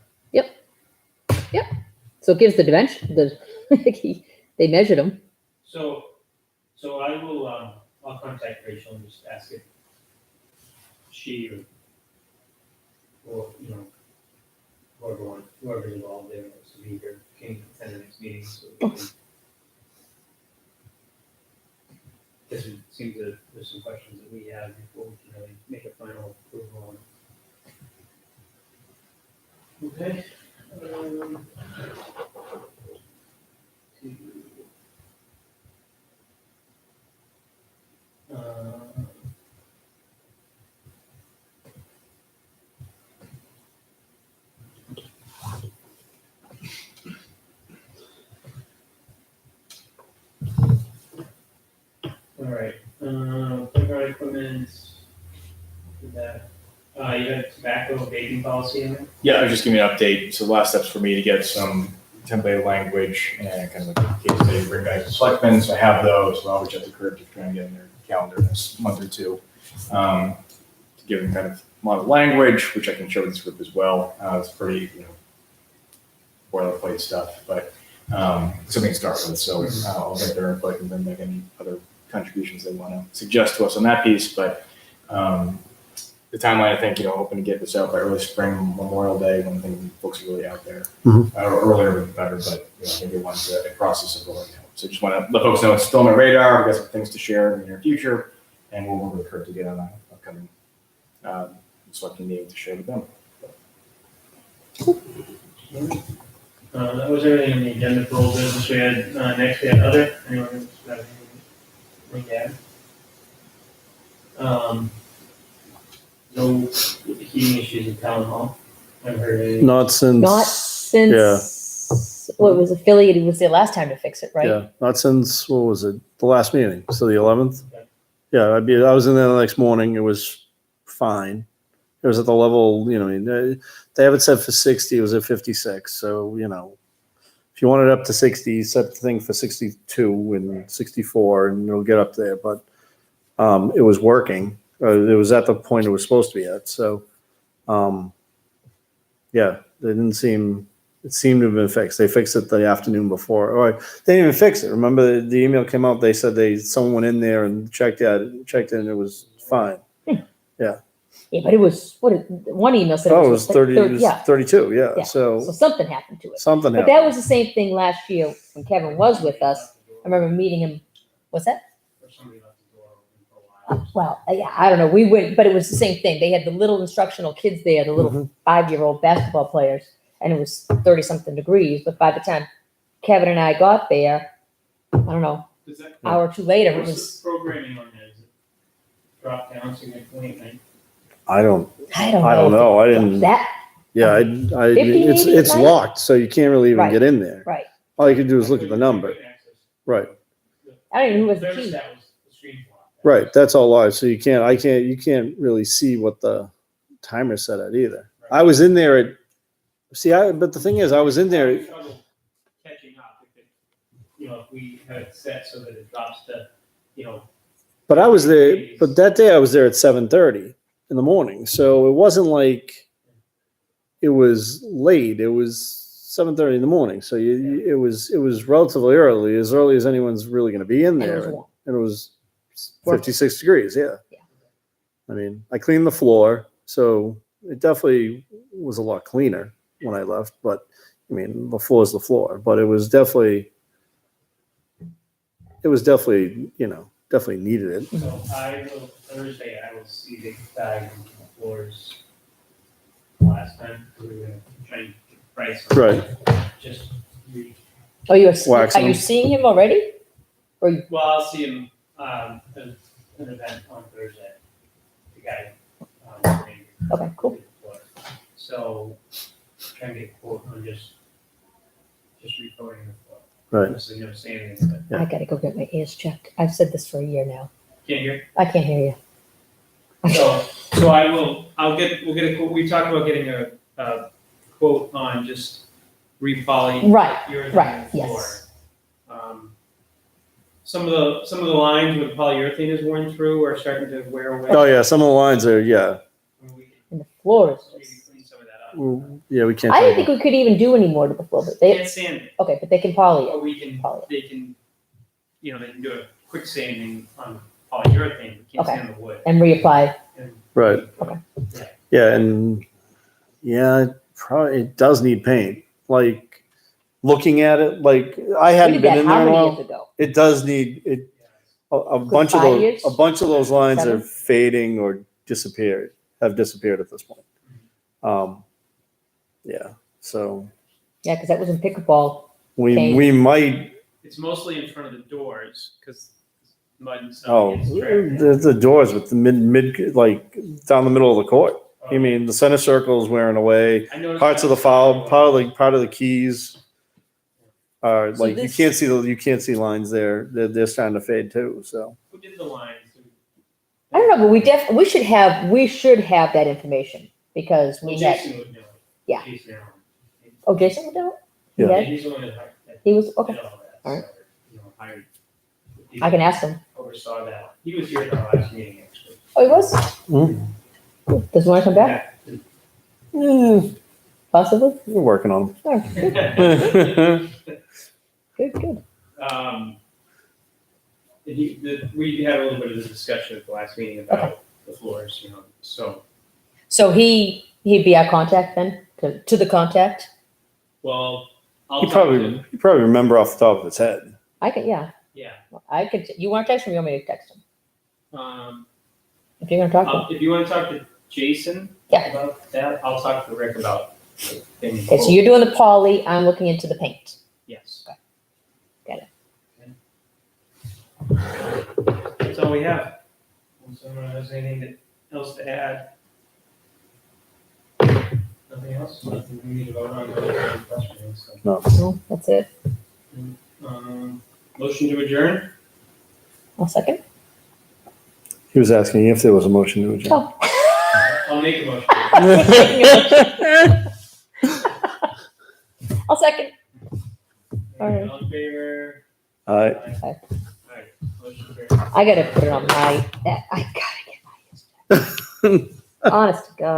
that. So it gives the dimension, they measured them. So I will, I'll contact Rachel and just ask if she or, you know, whoever's involved there wants to be here, can attend the next meeting, so we can. Because it seems that there's some questions that we have before we can really make a final approval on it. Okay. All right, playground equipment, did that. You had tobacco vaping policy in there? Yeah, I was just giving you an update. So the last steps for me to get some template language and kind of like a case study to bring back to selectmen. So I have those. So I'll reach out to Kurt to try and get in their calendar this month or two. To give them kind of a lot of language, which I can share with this group as well. It's pretty, you know, boilerplate stuff, but something to start with. So I'll get their input and then make any other contributions they want to suggest to us on that piece. But the timeline, I think, you know, hoping to get this out by early spring, Memorial Day, when I think folks are really out there. Mhm. Or earlier would be better, but you know, I think they want the process of rolling out. So just want to let folks know it's still on my radar. We've got some things to share in the near future, and we'll work with Kurt to get on an upcoming selecting meeting to share with them. That was everything on the agenda for old business. We had, next we had other, anyone else have anything to add? No heating issues in town hall. I've heard any. Not since. Not since, well, it was affiliated, was there last time to fix it, right? Yeah, not since, what was it, the last meeting, so the 11th? Okay. Yeah, I was in there the next morning, it was fine. It was at the level, you know, I mean, they have it set for 60, it was at 56, so, you know, if you want it up to 60, set the thing for 62 and 64, and it'll get up there, but it was working. It was at the point it was supposed to be at, so, yeah, it seemed to have been fixed. They fixed it the afternoon before, or they didn't even fix it. Remember, the email came out, they said someone went in there and checked it, and it was fine. Yeah, but it was, one email said Oh, it was 30, it was yeah, 32, yeah. yeah, So so something happened to it. something But happened. that was the same thing last year when Kevin was with us. I remember meeting him, what's that? Or somebody left the door open for a while. Well, yeah, I don't know. We went, but it was the same thing. They had the little instructional kids there, the little Mhm. 5-year-old basketball players, and it was 30 something degrees. But by the time Kevin and I got there, I don't know, Does that, hour or two later, it what's was, the programming on that? Is it drop down significantly? Right? I don't I don't know. I don't know, I didn't, That, yeah, 50 it's maybe at night? locked, so you can't really even Right. get in there. right. All you can do is look at the number, right, I don't even know who has the key. Thermostat was the screen's locked. right, that's all live, so you can't really see what the timer's set at either. I was in there but the thing is, I was in I there, have trouble catching up if it, you know, if we had it set so that it drops to, you know, but I was there, but that day I was there at 7:30 in the morning, so it wasn't like it was late, it was 7:30 in the morning, so it was relatively early as anyone's really gonna be in And it was there. warm. and it was Work. 56 degrees. Yeah. Yeah. I mean, I cleaned the floor, so it definitely was a lot cleaner when I left. But I mean, the floor is the floor. But it was definitely, definitely needed it. So I will, Thursday, I will see the guy on the floors last time. We were gonna try and get the price. on Right. it. Just Oh, are Waxing you them. seeing him already? Or you, well, I'll see him, at an event on Thursday. The guy, okay, cool. So, trying to get a quote on just recoating the floor. Right. Obviously, never say anything, but Yeah. I gotta go get my ears checked. I've said this for a year now. can't hear. I can't hear you. So we'll get a quote. We talked about getting a quote on just repolying. Right, urethane right, floor. yes. Some of the lines where the polyurethane is worn through are starting to wear away. Oh yeah, some of the lines are yeah. We And the floor is maybe just. clean some of that up. Yeah, we can't. I didn't think we could even do any more to the floor, but they, Can't sand it, okay, but they can poly it. but we can, Poly. they can, they can do a quick sanding on polyurethane, we can't Okay. sand the wood. And reapply. And- Right. Okay. Yeah, and yeah, it does need paint. Like looking at it, like I We hadn't did been that in how there in a many while. years ago? It does need it. A Good bunch of 5 those, years? a bunch of those lines are 7? fading or have disappeared at this point. Yeah, so Yeah, because that was in pickleball. we Paint. we might. It's mostly in front of the doors, because mud and stuff Oh, gets trapped. the doors with the mid like down the middle of the court. You mean the center circle is wearing away. I noticed Parts of the that. foul, part of the keys are So like this- you can't see lines there. They're starting to fade too. So Who did the lines? I don't know, but we should have that information because we Well, had, Jason would know. Yeah. Jason Allen. oh, Jason would do it? Yeah. Yeah, He's the one that hired. that he was, okay, did all that, All right. so, hired. I can ask him. Oversaw that. He was here at our last meeting, actually. Oh, he was? Mm. Cool. Does he want to come back? Possibly? we're working on All right, good, them. good. We had a little bit of a discussion at the last meeting about the floors, so, So he'd be our contact then, to the contact? well, I'll you talk probably remember off the top of his head. I could, yeah, yeah. I could, you want to text him, or you want me to text him? Um, If you're gonna talk to him. if you want to talk to Jason Yeah. about that, I'll talk to Rick about the thing. Okay, so you're doing the poly, I'm looking into the paint. Yes. Got it. That's all we have. Unless someone has anything else to add. Nothing else? Nothing we need to vote on, no questions, so. No, that's it. Motion to adjourn? I'll second. He was asking if there was a motion to adjourn. Oh. I'll make a motion. I'll second. All right. All in favor? All right. Aye. Aye. All right, motion carried. I gotta put it on my, I gotta get my, honest to God.